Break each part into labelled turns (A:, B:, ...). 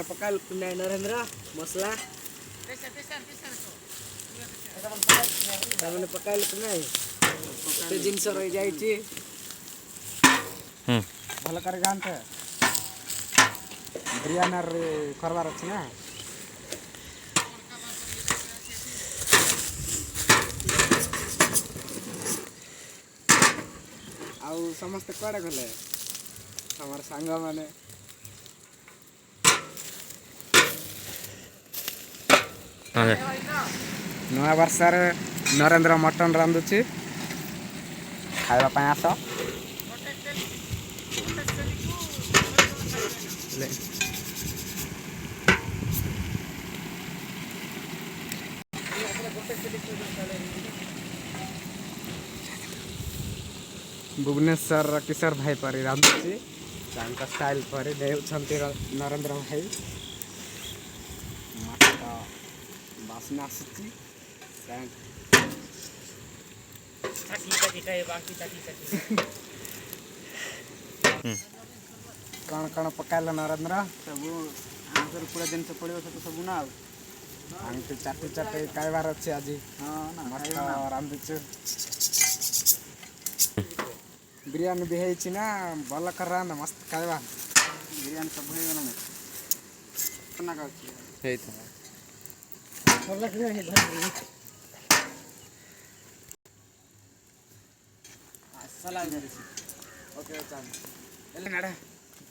A: पका नरेंद्र मसला पका जिनस रही जा भल कर बिरयानी करवार अच्छे ना आउ समस्ते कड़े गले हमार सांग माने नया वर्ष नरेंद्र मटन रांधुची खाइबा आस भुवनेश्वर किशोर भाई परी रांधुची स्टाइल परी देउछंती नरेंद्र भाई मस्त बासना आसुची कौन कौन पकाइल नरेंद्र सब आंसर पूरा दिन से पड़ो सब ना आंटी चाटी चाटी खाइबार अच्छे आज हाँ रांधुचु बिरयानी भी है ना भल कर मस्त खाइबा बिरयानी सब हो गला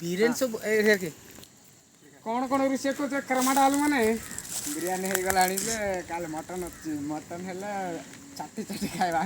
A: बीरेन सब कौन कौन रोषे को करमाटा आलू माने बिरयानी हो गला काल मटन मटन है चाटी चाटी खाइबा